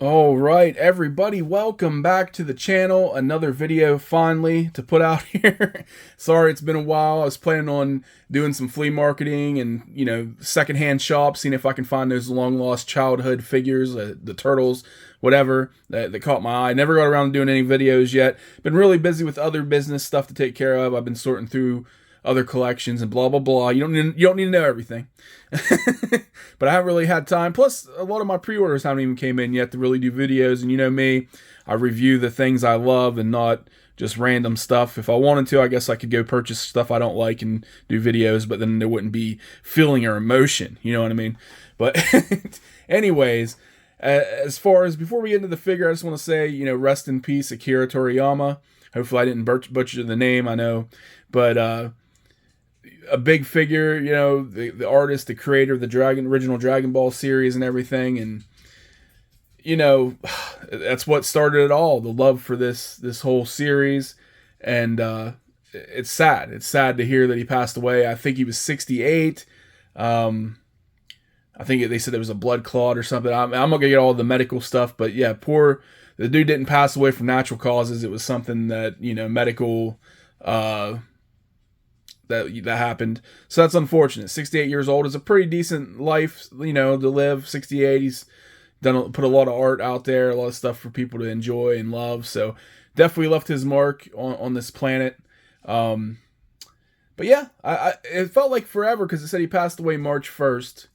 All right, everybody, welcome back to the channel. Another video finally to put out here. Sorry, it's been a while. I was planning on doing some flea marketing and, secondhand shops, seeing if I can find those long lost childhood figures, the turtles, whatever, that caught my eye. Never got around to doing any videos yet. Been really busy with other business stuff to take care of. I've been sorting through other collections and blah blah blah. You don't need to know everything. But I haven't really had time. Plus, a lot of my pre-orders haven't even came in yet to really do videos. And you know me, I review the things I love and not just random stuff. If I wanted to, I guess I could go purchase stuff I don't like and do videos, but then there wouldn't be feeling or emotion. You know what I mean? But anyways, as far as before we get into the figure, I just want to say, rest in peace, Akira Toriyama. Hopefully I didn't butcher the name, I know. But a big figure, the artist, the creator of the original Dragon Ball series and everything, and that's what started it all, the love for this whole series. And it's sad. It's sad to hear that he passed away. I think he was 68. I think they said it was a blood clot or something. I'm not gonna get all the medical stuff, but yeah, the dude didn't pass away from natural causes. It was something that, medical that happened. So that's unfortunate. 68 years old is a pretty decent life, to live. 68, he's put a lot of art out there, a lot of stuff for people to enjoy and love. So definitely left his mark on this planet. But yeah, it felt like forever because it said he passed away March 1st.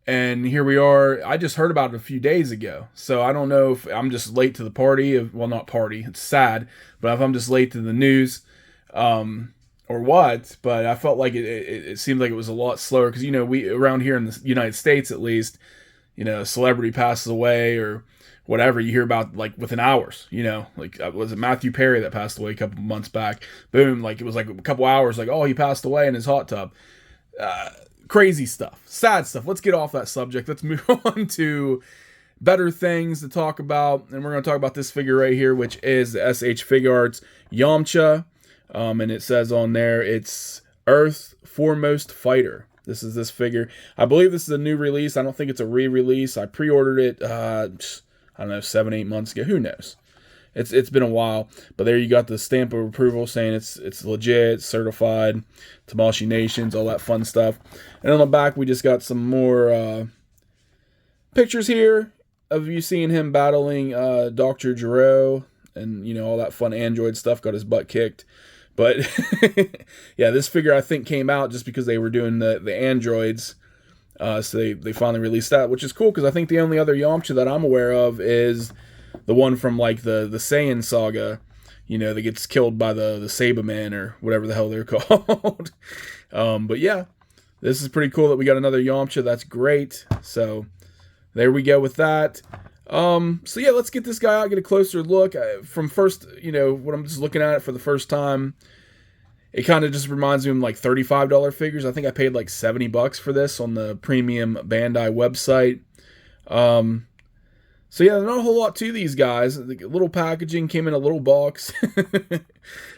And here we are. I just heard about it a few days ago. So I don't know if I'm just late to the party. Well, not party. It's sad. But if I'm just late to the news, or what, but I felt like it seemed like it was a lot slower because, we around here in the United States, at least, a celebrity passes away or whatever, you hear about like within hours, like was it Matthew Perry that passed away a couple months back? Boom, like it was like a couple hours, like, oh, he passed away in his hot tub. Crazy stuff, sad stuff. Let's get off that subject. Let's move on to better things to talk about, and we're going to talk about this figure right here, which is the SH Figuarts Yamcha. And it says on there, it's Earth Foremost Fighter. This is this figure. I believe this is a new release. I don't think it's a re-release. I pre-ordered it, I don't know, 7-8 months ago. Who knows? It's been a while. But there you got the stamp of approval saying it's legit, certified, Tamashii Nations, all that fun stuff. And on the back, we just got some more pictures here of you seeing him battling Dr. Gero and, all that fun android stuff. Got his butt kicked. But yeah, this figure I think came out just because they were doing the androids. So they finally released that, which is cool because I think the only other Yamcha that I'm aware of is the one from like the Saiyan saga, that gets killed by the Saberman or whatever the hell they're called. But yeah, this is pretty cool that we got another Yamcha. That's great. So there we go with that. So yeah, let's get this guy out, get a closer look. From first, when I'm just looking at it for the first time, it kind of just reminds me of like $35 figures. I think I paid like $70 for this on the premium Bandai website. So yeah, not a whole lot to these guys. The little packaging came in a little box.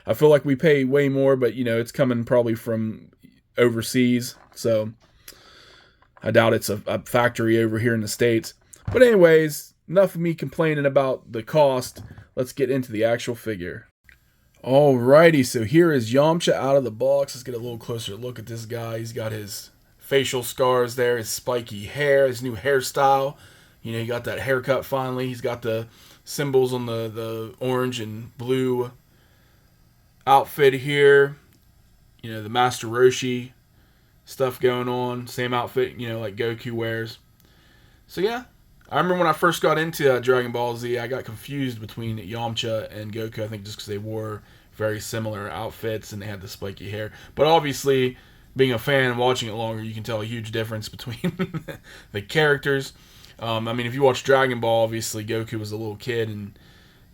I feel like we pay way more, but it's coming probably from overseas. So I doubt it's a factory over here in the States. But anyways, enough of me complaining about the cost. Let's get into the actual figure. Alrighty, so here is Yamcha out of the box. Let's get a little closer look at this guy. He's got his facial scars there, his spiky hair, his new hairstyle. He got that haircut finally. He's got the symbols on the orange and blue outfit here. The Master Roshi stuff going on. Same outfit, like Goku wears. So yeah. I remember when I first got into Dragon Ball Z, I got confused between Yamcha and Goku, I think just because they wore very similar outfits and they had the spiky hair. But obviously, being a fan and watching it longer, you can tell a huge difference between the characters. If you watch Dragon Ball, obviously Goku was a little kid and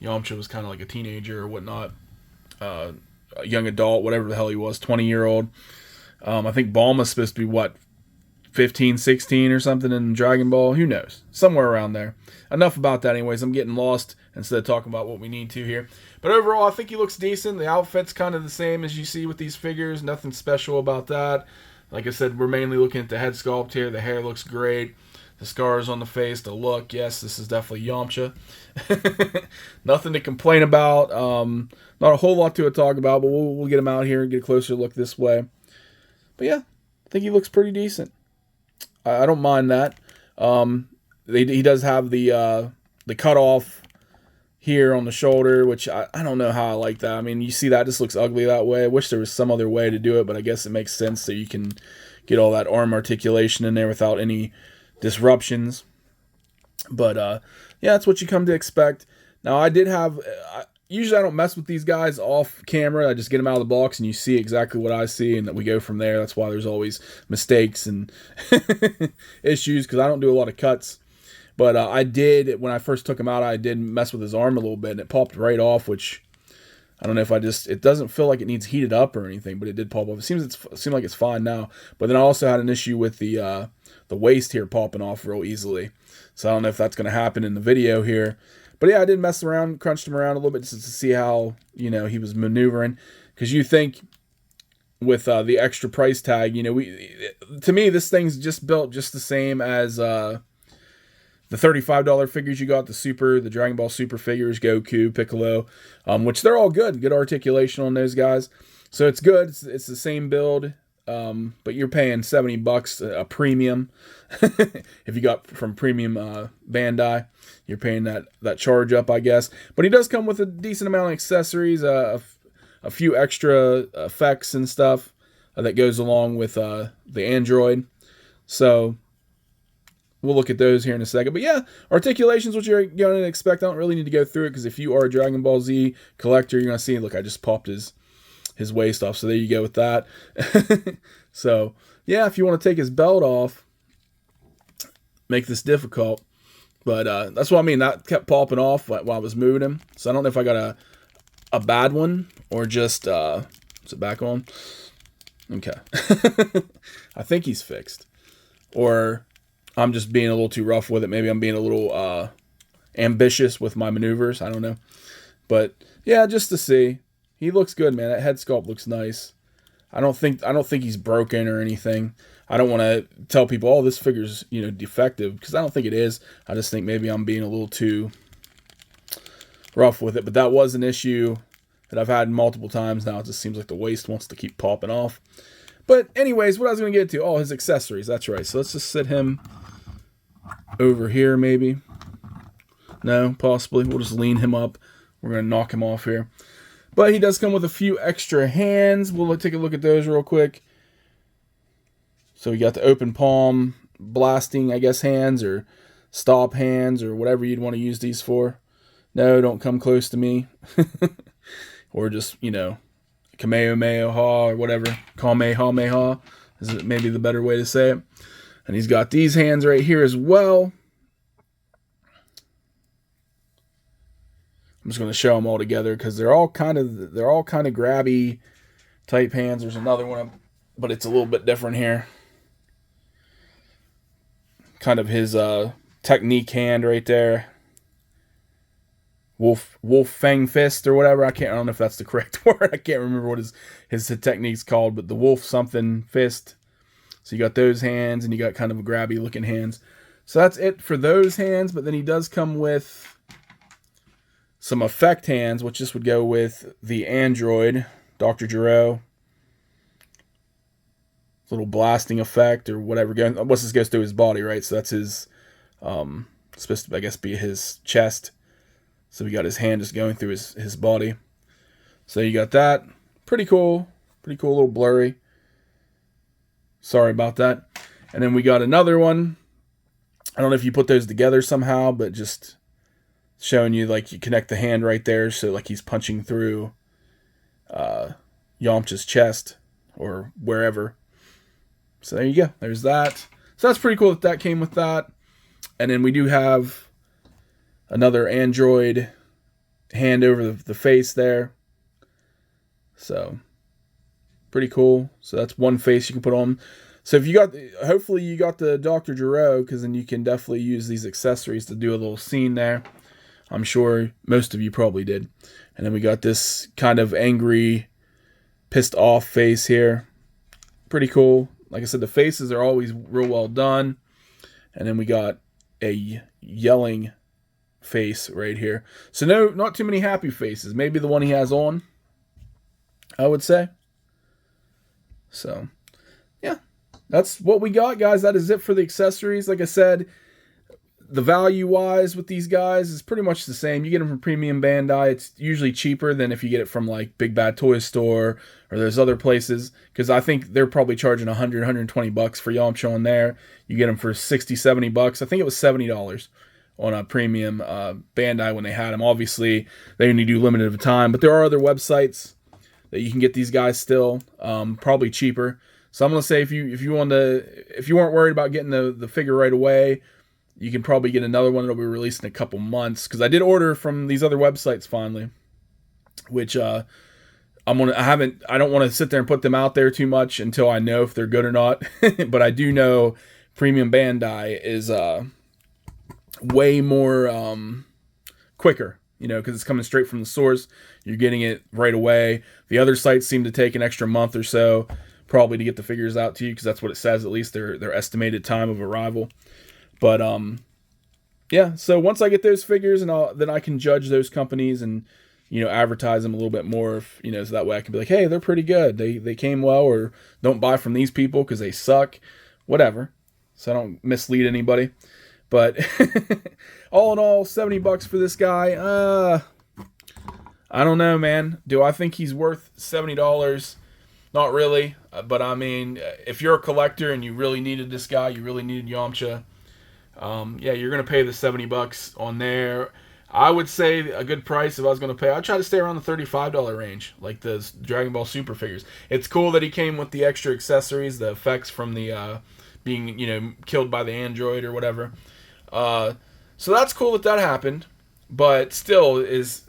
Yamcha was kind of like a teenager or whatnot. A young adult, whatever the hell he was, 20-year-old. I think Bulma's supposed to be, 15, 16 or something in Dragon Ball. Who knows? Somewhere around there. Enough about that anyways. I'm getting lost instead of talking about what we need to here. But overall, I think he looks decent. The outfit's kind of the same as you see with these figures. Nothing special about that. Like I said, we're mainly looking at the head sculpt here. The hair looks great. The scars on the face, the look. Yes, this is definitely Yamcha. Nothing to complain about. Not a whole lot to talk about, but we'll get him out here and get a closer look this way. But yeah, I think he looks pretty decent. I don't mind that. He does have the cutoff here on the shoulder, which I don't know how I like that. I mean, you see that just looks ugly that way. I wish there was some other way to do it, but I guess it makes sense so you can get all that arm articulation in there without any disruptions. But yeah, that's what you come to expect. Now, I did have... usually I don't mess with these guys off camera. I just get them out of the box and you see exactly what I see, and that we go from there. That's why there's always mistakes and issues, because I don't do a lot of cuts. But I did, when I first took him out, I did mess with his arm a little bit, and it popped right off, which I don't know if it doesn't feel like it needs heated up or anything, but it did pop off. It seemed like it's fine now. But then I also had an issue with the waist here popping off real easily. So I don't know if that's going to happen in the video here. But yeah, I did mess around, crunched him around a little bit just to see how, he was maneuvering. Because you think with the extra price tag, to me, this thing's just built just the same as the $35 figures you got, the Dragon Ball Super figures, Goku, Piccolo, which they're all good articulation on those guys. So it's good. It's the same build, but you're paying $70 a premium. If you got from Premium Bandai, you're paying that charge up, I guess. But he does come with a decent amount of accessories, a few extra effects and stuff that goes along with the Android. So we'll look at those here in a second. But yeah, articulation's what you're going to expect. I don't really need to go through it, because if you are a Dragon Ball Z collector, you're going to see, look, I just popped his waist off. So there you go with that. So yeah, if you want to take his belt off, make this difficult. But that's what I mean. That kept popping off while I was moving him. So I don't know if I got a bad one or just... is it back on? Okay. I think he's fixed. Or I'm just being a little too rough with it. Maybe I'm being a little ambitious with my maneuvers. I don't know. But yeah, just to see. He looks good, man. That head sculpt looks nice. I don't think he's broken or anything. I don't want to tell people, oh, this figure's, defective, because I don't think it is. I just think maybe I'm being a little too rough with it. But that was an issue that I've had multiple times now. It just seems like the waist wants to keep popping off. But anyways, what I was going to get to, oh, his accessories. That's right. So let's just sit him over here, maybe. No, possibly. We'll just lean him up. We're going to knock him off here. But he does come with a few extra hands. We'll take a look at those real quick. So we got the open palm blasting, I guess, hands, or stop hands, or whatever you'd want to use these for. No, don't come close to me. Or just, Kamehameha or whatever. Kamehameha is maybe the better way to say it. And he's got these hands right here as well. I'm just going to show them all together because they're all kind of grabby type hands. There's another one, but it's a little bit different here. Kind of his technique hand right there. Wolf Fang Fist or whatever. I don't know if that's the correct word. I can't remember what his technique's called, but the Wolf something Fist. So you got those hands, and you got kind of a grabby looking hands. So that's it for those hands, but then he does come with some effect hands, which this would go with the Android, Dr. Gero. Little blasting effect or whatever. What's this goes through his body, right? So that's his, supposed to, I guess, be his chest. So we got his hand just going through his body. So you got that. Pretty cool. Pretty cool, a little blurry. Sorry about that. And then we got another one. I don't know if you put those together somehow, but just showing you, like, you connect the hand right there, so like he's punching through Yamcha's chest or wherever. So there you go. There's that. So that's pretty cool that came with that. And then we do have another Android hand over the face there. So pretty cool. So that's one face you can put on. So if you got, hopefully you got the Dr. Gero, because then you can definitely use these accessories to do a little scene there. I'm sure most of you probably did. And then we got this kind of angry, pissed off face here. Pretty cool. Like I said, the faces are always real well done. And then we got a yelling face right here. So no, not too many happy faces. Maybe the one he has on, I would say. So, yeah. That's what we got, guys. That is it for the accessories. Like I said, the value-wise with these guys is pretty much the same. You get them from Premium Bandai. It's usually cheaper than if you get it from, like, Big Bad Toy Store or those other places, because I think they're probably charging $100, $120 for Yamcha on there. You get them for $60, $70. I think it was $70 on a Premium Bandai when they had them. Obviously, they only do limited of a time, but there are other websites that you can get these guys still, probably cheaper. So I'm gonna say if you weren't worried about getting the figure right away, you can probably get another one that'll be released in a couple months. Because I did order from these other websites finally, which I don't want to sit there and put them out there too much until I know if they're good or not. But I do know Premium Bandai is way more quicker, because it's coming straight from the source. You're getting it right away. The other sites seem to take an extra month or so, probably, to get the figures out to you, because that's what it says, at least their estimated time of arrival. But yeah. So once I get those figures, and then I can judge those companies and advertise them a little bit more, so that way I can be like, hey, they're pretty good. They came well, or don't buy from these people because they suck, whatever. So I don't mislead anybody. But all in all, $70 for this guy. I don't know, man. Do I think he's worth $70? Not really. But I mean, if you're a collector and you really needed this guy, you really needed Yamcha, yeah, you're gonna pay the $70 on there. I would say a good price if I was gonna pay. I'd try to stay around the $35 range, like the Dragon Ball Super figures. It's cool that he came with the extra accessories, the effects from the being killed by the android or whatever. So that's cool that happened. But still, is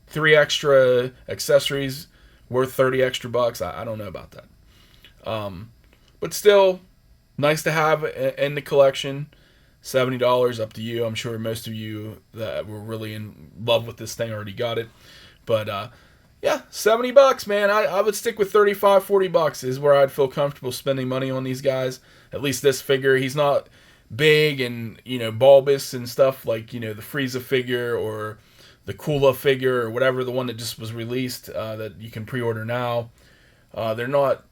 3 extra accessories worth 30 extra bucks? I don't know about that. But still, nice to have in the collection. $70, up to you. I'm sure most of you that were really in love with this thing already got it. But yeah, $70, man. I would stick with $35, $40 is where I'd feel comfortable spending money on these guys. At least this figure. He's not big and bulbous and stuff like the Frieza figure or the Kula figure or whatever, the one that just was released that you can pre-order now. They're not,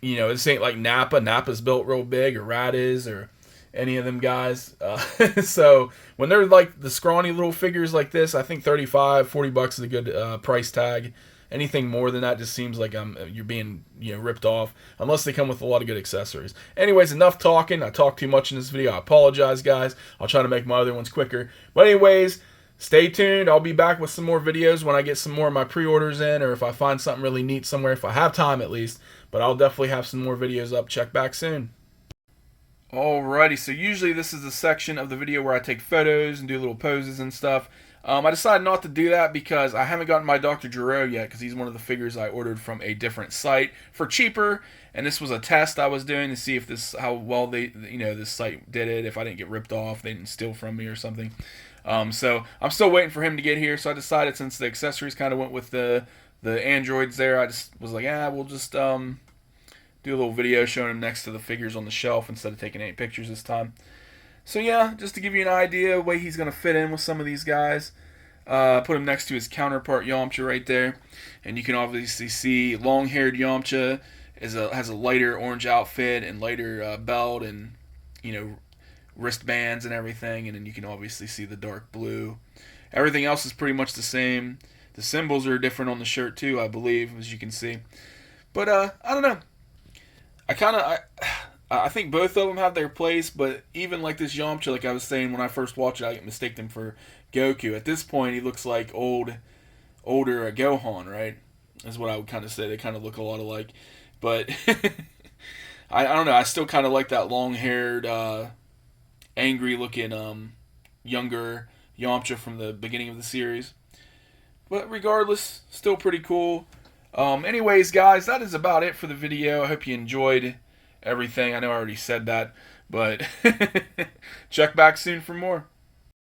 this ain't like Nappa. Nappa's built real big, or Radiz, or any of them guys. So when they're like the scrawny little figures like this, I think $35, $40 is a good price tag. Anything more than that just seems like you're being ripped off, unless they come with a lot of good accessories. Anyways, enough talking. I talked too much in this video. I apologize, guys. I'll try to make my other ones quicker. But anyways, stay tuned. I'll be back with some more videos when I get some more of my pre-orders in, or if I find something really neat somewhere, if I have time at least. But I'll definitely have some more videos up. Check back soon. Alrighty, so usually this is the section of the video where I take photos and do little poses and stuff. I decided not to do that because I haven't gotten my Dr. Gero yet, because he's one of the figures I ordered from a different site for cheaper, and this was a test I was doing to see if how well this site did it, if I didn't get ripped off, they didn't steal from me or something. So I'm still waiting for him to get here, so I decided, since the accessories kind of went with the androids there, I just was like, we'll just do a little video showing him next to the figures on the shelf instead of taking 8 pictures this time. So yeah, just to give you an idea of the way he's going to fit in with some of these guys. Put him next to his counterpart Yamcha right there. And you can obviously see long-haired Yamcha has a lighter orange outfit and lighter belt and, wristbands and everything. And then you can obviously see the dark blue. Everything else is pretty much the same. The symbols are different on the shirt too, I believe, as you can see. But I don't know. I think both of them have their place, but even like this Yamcha, like I was saying when I first watched it, I mistaked him for Goku. At this point, he looks like older Gohan, right? Is what I would kind of say. They kind of look a lot alike. But I don't know. I still kind of like that long-haired, angry-looking, younger Yamcha from the beginning of the series. But regardless, still pretty cool. Anyways, guys, that is about it for the video. I hope you enjoyed everything. I know I already said that, but check back soon for more.